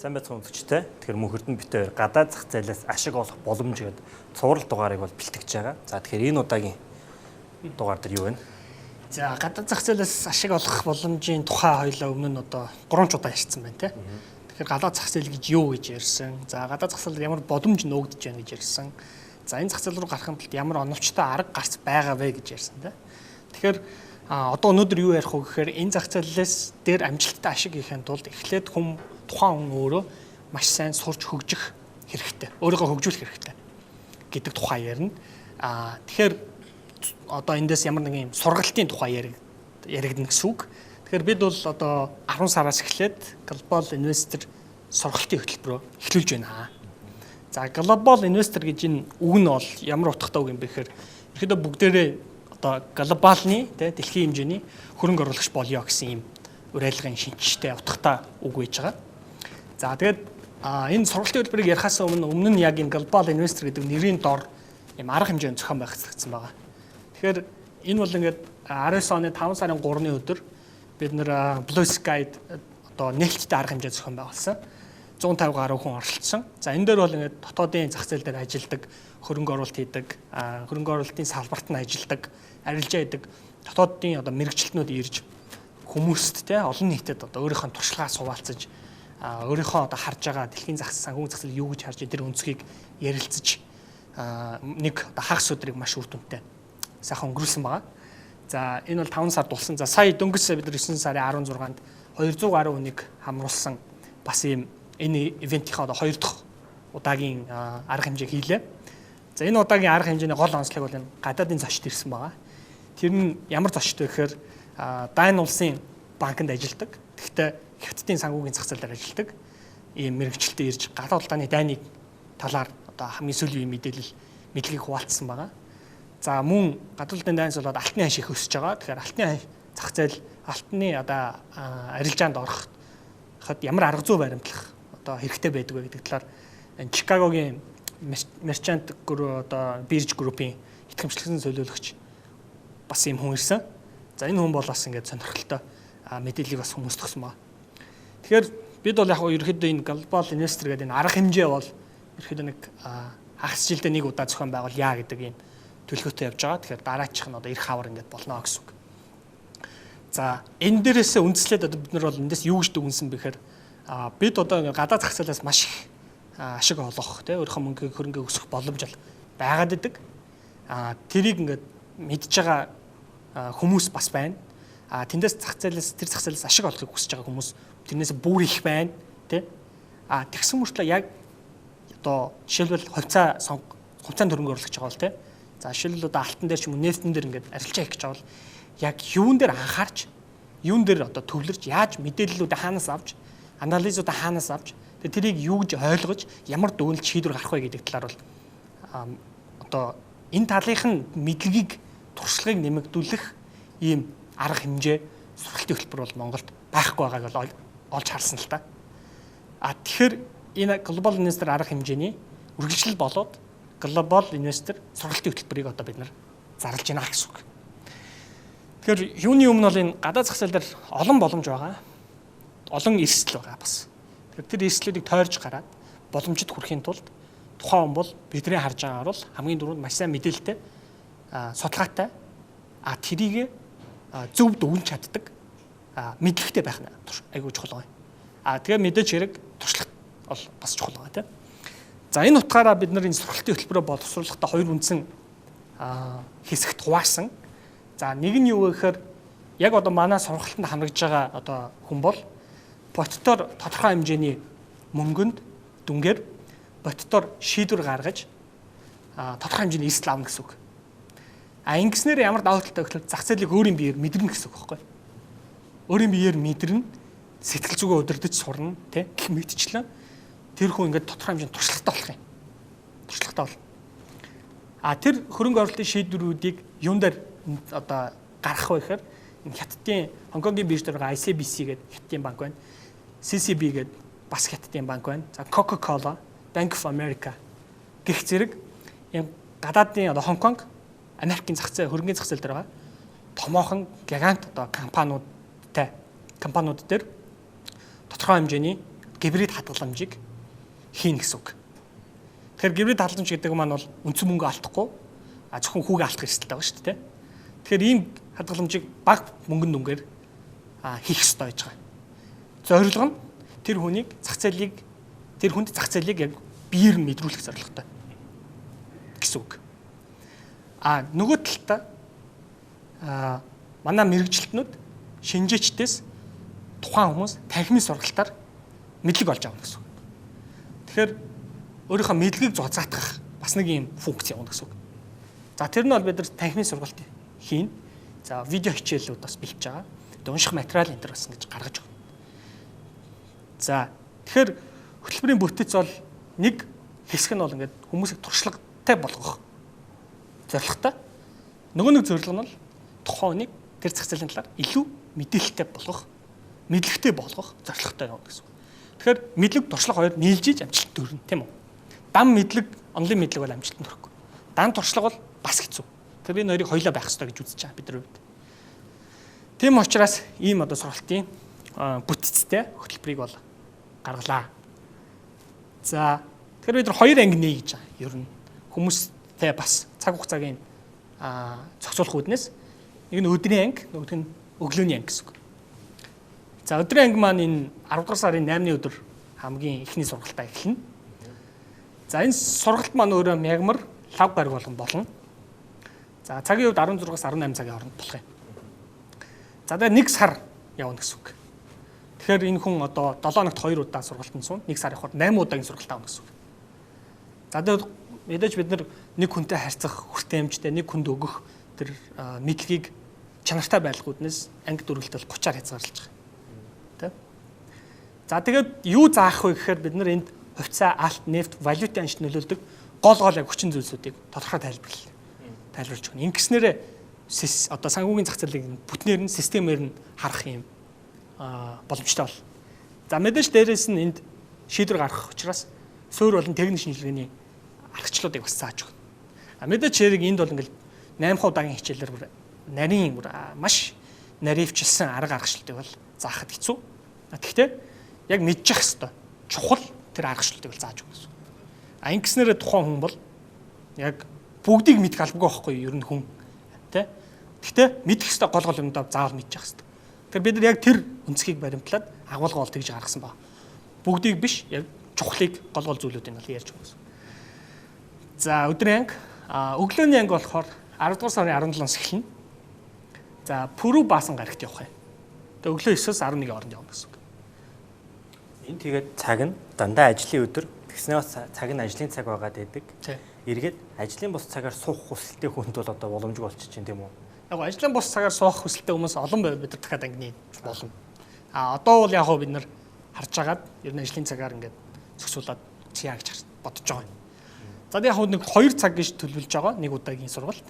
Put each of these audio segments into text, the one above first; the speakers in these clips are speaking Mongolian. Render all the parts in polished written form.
Сайн байцгаана үзэгчтэй. Тэгэхээр мөнхөрдөнд битээр гадаад зах зээлээс ашиг олох боломж гэдэг цуврал дугаарыг бол бэлтгэж байгаа. За тэгэхээр энэ удаагийн дугаар дээр юу вэ? За гадаад зах зээлээс ашиг олох боломжийн тухай хоёлаа өмнө нь одоо 3 удаа ярьсан байна тий. Тэгэхээр гадаад зах зээл гэж юу гэж ярьсан. За гадаад зах зээлээр ямар боломж нөөгдөж байна гэж ярьсан. За энэ зах зээл рүү гарахын тулд ямар оновчтой арга гарц байгаа вэ гэж ярьсан тий. Тэгэхээр одоо өнөөдөр юу ярих вэ гэхээр энэ зах зээлээс дээр амжилттай ашиг хийхин тулд эхлээд тухайн хүн өөрөө маш сайн сурч хөгжих хэрэгтэй. Өөрийгөө хөгжүүлэх хэрэгтэй гэдэг тухай ярина. Тэгэхээр одоо эндээс ямар нэгэн сургалтын тухай яригдана гэсэн үг. Тэгэхээр бид бол одоо 10 сараас эхлээд Global Investor сургалтын хөтөлбөрөөр эхлүүлж байна. За Global Investor гэж энэ үг нь бол ямар утгатай үг юм бэ гэхээр ерөөдөө бүгдээрээ одоо глобалны дэлхийн хэмжээний хөрөнгө оруулагч болёо гэсэн юм уриалгын шинжтэй утгатай үг байж байгаа. За тэгээд энэ сургалтын хөтөлбөрийг ярихаас өмнө нь яг энэ Global Investor гэдэг нэрийн дор юм арга хэмжээний зохион байгуулагдсан байгаа. Тэгэхээр энэ бол ингээд 19 оны 5 сарын 3-ны өдөр бид нэр Blue Sky одоо нээлттэй арга хэмжээ зохион байгуулсан. 150 гаруй хүн оролцсон. За энэ дээр бол ингээд дотоодын зах зээл дээр ажилладаг, хөрөнгө оруулалт хийдэг, хөрөнгө оруулалтын салбарт нь ажилладаг, арилжаа хийдэг дотоодын одоо мэрэгчлэтнүүд ирж хүмүүст олон нийтэд одоо өөрийнхөө туршлагаа суулцаж өөрийнхөө одоо харж байгаа дэлхийн санхүүгийн зах зээл юу гэж харж тэр өнцгийг ярилцаж нэг одоо хагас өдрийг маш үр дүнтэй сайхан өнгөрүүлсэн байгаа. За энэ бол 5 сар дулсан. За сая дөнгөж бид 9 сарын 16-нд 200 гаруй хүнийг хамруулсан бас ийм энэ ивентийнхаа одоо 2 дахь удаагийн арга хэмжээг хийлээ. За энэ удаагийн арга хэмжээний гол онцлог бол энэ гадаадын зочд ирсэн байгаа. Тэр нь ямар зочд вэ гэхээр Дайн улсын банкнд ажилладаг. Гэхдээ Хятадын санхүүгийн зах зээл дээр ажилладаг ийм мэрэгчлэлтэй ирж гадаад улдааны дайны талаар одоо хамгийн сүүлийн мэдлэгийг хуваалцсан байгаа. За мөн гадаад улдааны дайнаас болоод алтны хань шиг өсөж байгаа. Тэгэхээр алтны хань зах зээл алтны одоо арилжаанд ороход ямар арга зүй баримтлах одоо хэрэгтэй байдаг вэ гэдэг талаар Чикагогийн Merchant одоо бирж группийн итгэмжлэгсэн солиулогч бас ийм хүн ирсэн. За энэ хүн бол бас ингээд сонирхолтой мэдээллийг бас хүмүүст өгсөн байна. Тэгэхээр бид бол яг ерөөхдөө энэ Global Investor гэдэг энэ арга хэмжээ бол ерөөхдөө нэг хагас жилдээ нэг удаа зохион байгуулъя гэдэг ийм төлөвлөгөөтэй явж байгаа. Тэгэхээр дараачих нь одоо ирэх хавар ингээд болно гэсэн үг. За энэ дээрээс үндэслээд одоо бид нар бол эндээс юу гэж дүгнсэн бэ гэхээр бид одоо гадаад зах зээлээс маш их ашиг олгох өөрийнхөө мөнгөийг хөрөнгө өсгөх боломж байгаад идэг. Тэрийг ингээд мэдж байгаа хүмүүс бас байна. Тэндээс тэр зах зээлээс ашиг олохыг хүсэж байгаа хүмүүс тэрнээс бүр их байна, тий. Тэгсэн мөртлөө яг одоо жишээлбэл хувьцаанд хөрөнгө оруулах гэж байгаа бол тий. За жишээлбэл одоо алтан дээр ч юм уу нефтэн дээр ингээд арилжаа хийх гэж байгаа бол яг юун дээр анхаарч, юун дээр одоо төвлөрч, яаж мэдээллүүдээ хаанаас авч, анализуудаа хаанаас авч, тэрийг юу гэж ойлгож, ямар дүгнэлт шийдвэр гарах вэ гэдэг талаар бол одоо энэ талынхын мэдлэгийг туршлагыг нэмэгдүүлэх ийм арга хэмжээ сургалтын хөтөлбөр бол Монголд байхгүй байгааг бол олж харсан л та. Тэгэхээр энэ Global Investor арга хэмжээний үргэлжлэл болоод Global Investor сургалтын хөтөлбөрийг одоо бид нар зарлж байна гэсэн үг. Тэгэхээр юуны өмнө бол энэ гадаад зах зээл дээр олон боломж байгаа. Олон эрсдэл байгаа бас. Тэгэхээр тэр эрсдлүүдийг тойрж гараад боломжид хүрэхин тулд тухайн хүн бол бидний харж байгаагаар бол хамгийн дөрөнд маш сайн мэдээлэлтэй судалгаатай тэрийг зөв дүгнж чаддаг мэдлэгтэй байх нь айгүй чухал байгаа. Тэгээ мэдээж хэрэг туршлага бол бас чухал байгаа тийм. За энэ утгаараа бид нар энэ сургалтын хөтөлбөрөөр боловсруулахдаа хоёр үндсэн хэсэгт хуваасан. За нэг нь юу вэ гэхээр яг одоо манай сургалтанд хамрагдж байгаа одоо хүн бол боттоор тодорхой хэмжээний мөнгөнд дүнгээр боттоор шийдвэр гаргаж тодорхой хэмжээний эрсдэл авна гэсэн үг. Ингэснээр ямар давуу талтай гэвэл зах зээлийг өөрийн биеэр мэдэрнэ гэсэн үг байхгүй. Өөрийн биеэр мэдэрнэ, сэтгэл зүгөө удирдах сурна, тий гэх мэтчлэн тэр хүн ингээд тодорхой хэмжээний туршлагатай болох юм. Туршлагатай бол. Тэр хөрөнгө оруулалтын шийдвэрүүдийг юун дээр одоо гаргах вэ гэхээр энэ Хятадын Хонконгийн бирж дээр байгаа ICBC гэдэг Хятадын банк байна. CCB гэдэг бас Хятадын банк байна. За Coca-Cola, Bank of America гэх зэрэг ийм гадаадын одоо Хонконг Америкийн зах зээл, хөрөнгөний зах зээл дээр байгаа томоохон гигант одоо компаниуд дээр тодорхой хэмжээний гибрид хадгаламжийг хийн гэсэн үг. Тэгэхээр гибрид хадгаламж гэдэг маань бол үндсэн мөнгө алдахгүй зөвхөн хүүгээ алдах эрсдэлтэй байгаа шүү дээ. Тэгэхээр ийм хадгаламжийг бага мөнгөнд дүнгээр хийх ёстой байж байгаа. Зорилго нь тэр хүнд зах зээлийг яг биеэр нь мэдрүүлэх зорилготой гэсэн үг. Нөгөө талдаа манай мэрэгчлэтнүүд шинжээчдээс тухайн хүмүүс танхимын сургалтаар мэдлэг олж авна гэсэн үг. Тэгэхээр өөрийнхөө мэдлэгийг зузаатгах бас нэг юм функц явна гэсэн үг. За тэр нь бол бид нар танхимын сургалт хийн. За видео хичээлүүд бас бэлтэж байгаа. Унших материал энэ төр бас ингэж гаргаж өгнө. За тэгэхээр хөтөлбөрийн бүтэц бол нэг хэсэг нь бол ингээд хүмүүсийг туршлагатай болгох зорилготой. Нөгөө нэг зорилго нь бол тухайн хүнийг тэр зах зээлийн талаар илүү мэдээлэлтэй болгох, мэдлэгтэй болгох зорилготой явна гэсэн. Тэгэхээр мэдлэг туршлага хоёр нийлжиж амжилт төрнө, тийм үү? Дан мэдлэг, онлын мэдлэг бол амжилтанд хүрэхгүй. Дан туршлага бол бас хэцүү. Тэгэхээр энэ хоёрыг хоёулаа байх ёстой гэж үзэж байгаа бидний хувьд. Тийм учраас ийм одоо сургалтын бүтцтэй хөтөлбөрийг бол гаргалаа. За тэгэхээр бид нар хоёр анги нээ гэж байгаа. Ер нь хүмүүстэй бас цаг хугацаагийн зохицуулах үүднээс нэг нь өдрийн анги, нөгөөх нь өглөөний анги гэсэн үг. За өдрийн анги маань энэ 10 дугаар сарын 8-ны өдөр хамгийн ихний сургалтаа эхэлнэ. За энэ сургалт маань өөрөө мягмар лав гараг болгон болно. За цагийн хувьд 16-аас 18 цагийн хооронд болох юм. За тэгээ 1 сар явна гэсэн үг. Тэгэхээр энэ хүн одоо 7 хоногт 2 удаа сургалтанд суун, 1 сар явахад 8 удаагийн сургалт авна гэсэн үг. За тэгээд мэдээж бид нар нэг хүнтэй харьцах, хүртээмжтэй нэг хүнд өгөх тэр мэдлэгийг чанартай байлгууднаас анги дүрэлтэл 30-аар хязгаарлаж байгаа. Тэ? За тэгээд юу заах вэ гэхээр бид нар энд хувьцаа, алт, нефт, валютын аншид нөлөөлдөг гол яг хүчин зүйлсүүдийг тодорхой тайлбарлаж өгнө. Ингэснээр одоо санхүүгийн зах зээлийг бүтнээр нь системээр нь харах юм боломжтой бол. За мэдээж дээрээс нь энд шийдвэр гаргах учраас суурь болон техник шинжилгээний аргачлалуудыг бас зааж өгнө. Мэдээж хэрэг энд бол ингээл 8 удаагийн хичээлээр нарийн маш наривчлсан арга аргачлалыг бол заахад хэцүү. Гэхдээ яг мэдчих хэвээр чухал тэр аргачлалыг бол зааж өгнө. Ингэснээр тухайн хүн бол яг бүгдийг мэдэх албагүй байхгүй юу? Ер нь хүн тий. Гэхдээ мэдэх хэвээр гол юмдаа заавал мэдчих хэвээр. Тэгэхээр бид нар яг тэр өнцгийг баримтлаад агуулга бол тэгж гаргасан ба. Бүгдийг биш, яг чухлыг гол зүйлүүдийг бол ярьж өгсөн. За өдрийн анги, өглөөний анги болохоор 10 дугаар сарын 17-наас эхэлнэ. За пүрэв баасан гарагт явах юм. Тэгээ өглөө 9-өөс 11 хооронд явна гэсэн үг. Энэ тэгээд цаг нь дандаа ажлын өдөр тэгснээс цаг нь ажлын цаг байгаад байдаг. Эргээд ажлын бус цагаар суух хүсэлтэй хүнд бол одоо боломжгүй болчих чинь тийм үү? Яг ажлын бус цагаар суух хүсэлтэй хүмүүс олон бид нар дахиад анги нээж болно. Одоо бол яг хөө бид нар харж агаад ер нь ажлын цагаар ингээд зөксүүлээд чиа гэж бодож байгаа юм. За яг хөө нэг 2 цаг гэж төлөвлөж байгаа нэг удаагийн сургалт.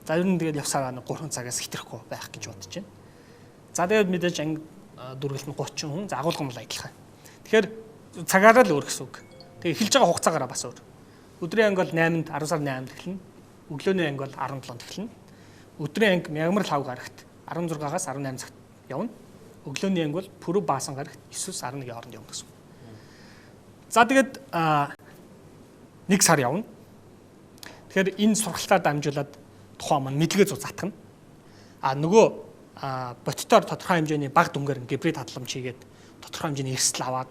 За ер нь тэгээд явсараа 3 цагаас хэтрэхгүй байх гэж бодож байна. За тэгээд мэдээж анги дүргэлт нь 30 хүн, за агуулга нь адилхан. Тэгэхээр цагаараа л өөр гэсэн үг. Тэгээ эхэлж байгаа хугацаагаараа бас өөр. Өдрийн анги бол 8-нд 10 сар 8-нд эхэлнэ. Өглөөний анги бол 17-нд эхэлнэ. Өдрийн анги мягмар 5 гарагт 16-аас 18 цагт явна. Өглөөний анги бол пүрэв баасан гарагт 9-өөс 11 хооронд явна гэсэн. За тэгээд 1 сар явна. Тэгэхээр энэ сургалтаар дамжуулаад тухайн маань мэдлэгээ зузаатгана. Нөгөө бодитоор тодорхой хэмжээний бага дүнгээр гибрид хадгаламж хийгээд тодорхой хэмжээний эрсдэл аваад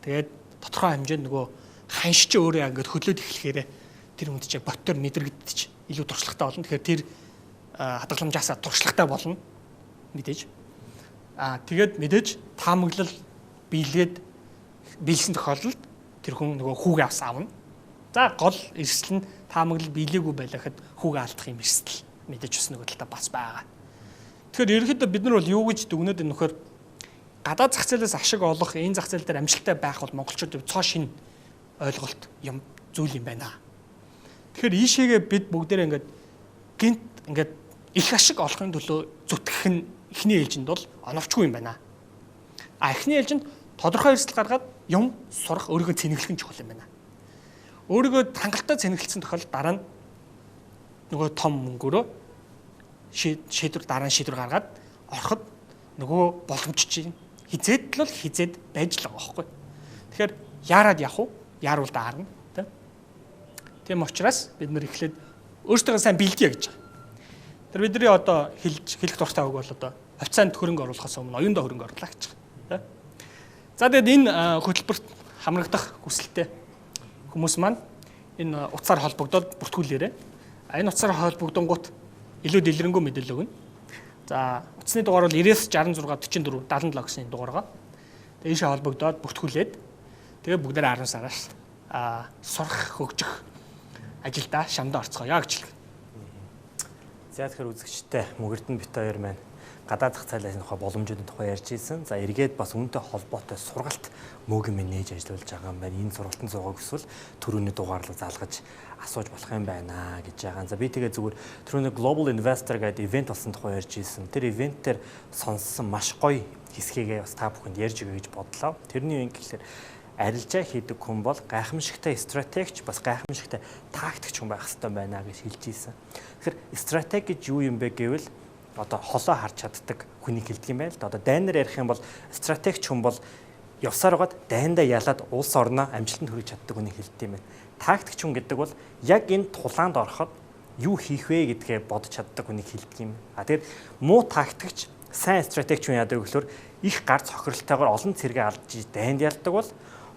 тэгээд тодорхой хэмжээнд нөгөө ханшиж өөрөө ингээд хөдлөөд эхлэхээр тэр хүнд чинь ботоор мэдрэгдэж илүү туршлагатай болно. Тэгэхээр тэр хадгаламжаасаа туршлагатай болно. Мэдээж. Тэгээд мэдээж таамаглал биелсэн тохиолдолд тэр хүн нөгөө хүүгээ авна. За гол эрсдэл нь таамаглал биелээгүй байлаа гэхэд хүүгээ алдах юм эрсдэл мэдээж бас нөгөө талдаа бас байгаа. Тэгэхээр ерөнхийдөө бид нар бол юу гэж дүгнээд энэ нөхөр гадаад зах зээлээс ашиг олох, энэ зах зээл дээр амжилттай байх бол монголчуудын цоо шин ойлголт юм зүйл юм байна. Тэгэхээр ийшээгээ бид бүгдээрээ ингээд их ашиг олохын төлөө зүтгэх нь эхний ээлжинд бол оновчгүй юм байна. Эхний ээлжинд тодорхой эрсдэл гаргаад юм сурах, өөрийгөө цэнэглэх нь чухал юм байна. Өөрийгөө хангалттай цэнэглэсэн тохиолдолд дараа нь нөгөө том мөнгөөрөө шийдвэр гаргаад ороход нөгөө боломж чинь хизээд л байж л байгаа байхгүй. Тэгэхээр яарад явах уу? Яарвал даарна, тийм. Тийм учраас бид нэр эхлээд өөрсдөө сайн бэлдье гэж байгаа. Тэр бидний одоо хэлэх дуртай үг бол одоо хувьцаанд хөрөнгө оруулахаас өмнө оюундаа хөрөнгө оруулаа гэж байгаа. Тийм. За тэгээд энэ хөтөлбөрт хамрагдах хүсэлтэй хүмүүс маань энэ утсаар холбогдоод бүртгүүлээрэй. Энэ утсаар холбогдонгууд илүү дэлгэрэнгүй мэдээлэл өгнө. За утасны дугаар бол 90-с 66 44 77 гэсэн дугаар байгаа. Тэгээд ийшээ холбогдоод бүртгүүлээд тэгээд бүгдээ 10 сараас сурах хөгжих ажилдаа шамдаа орцгоё гэж хэлдэг. За тэгэхээр үзэгчтэй мөгөрдөн бит хоёр маань гадаад зах зээлийн тухай боломжуудын тухай ярьж ирсэн. За эргээд бас үүнтэй холбоотой сургалт мөнгө менеж ажиллаж байгаа юм байна. Энэ сургалтын зургийг эсвэл төрөний дугаарлал залгаж асууж болох юм байна гэж байгаа. За би тэгээ зүгээр төрөний Global Investor гэдэг ивент болсон тухай ярьж ирсэн. Тэр ивентээр сонссон маш гоё хэсгийг бас та бүхэнд ярьж өгье гэж бодлоо. Тэрний юм гэхэлэр арилжаа хийдэг хүн бол гайхамшигтай стратегч бас гайхамшигтай тактикч хүн байх хэрэгтэй байна гэж хэлж ирсэн. Тэгэхээр стратеги гэж юу юм бэ гэвэл одоо холоо харж чаддаг хүнийг хэлдэг юм байна л да. Одоо дайнаар ярих юм бол стратегч хүн бол явсаар гад дайндаа ялаад улс орноо амжилтанд хүргэж чаддаг хүнийг хэлдэг юм байна. Тактикч хүн гэдэг бол яг энэ тулаанд ороход юу хийх вэ гэдгээ бодож чаддаг хүнийг хэлдэг юм. Тэгэхээр муу тактикч сайн стратегч хүн яадаг гэхээр их гар цохиролтойгоор олон цэргээ алдж дайнд ялдаг бол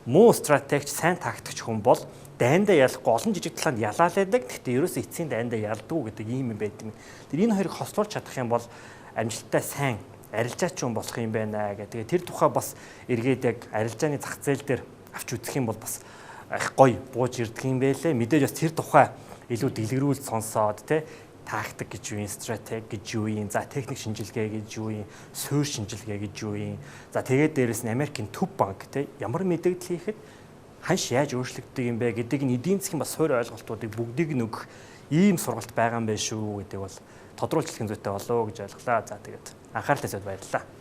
муу стратегч сайн тактикч хүн бол дайндаа ялахгүй олон жижиг талаанд ялаалаадаг. Гэхдээ ерөөсөө эцсийн дайндаа ялдаггүй гэдэг ийм юм байдаг. Тэр энэ хоёрыг хослуулж чадах юм бол амжилттай сайн арилжаач хүн болох юм байна гэдэг. Тэр тухай бас эргээд яг арилжааны зах зээл дээр авч үзэх юм бол бас их гоё бууж ирдэг юм байлээ. Мэдээж бас тэр тухай илүү дэлгэрүүлж сонсоод тий тактик гэж юу юм, стратеги гэж юу юм, за техник шинжилгээ гэж юу юм, суурь шинжилгээ гэж юу юм. За тэгээд дээрэс нь Америкийн төв банк тий ямар мэдээлэл хийхэд ханш яаж өөрчлөгддөг юм бэ гэдгийг нь эдийн засгийн бас суурь ойлголтуудыг бүгдийг нь өгөх ийм сургалт байгаа юм байна шүү гэдэг бол тодруулж хэлэх зүйтэй болоо гэж ойлголаа. За тэгээд анхааралтай зөв баярлалаа.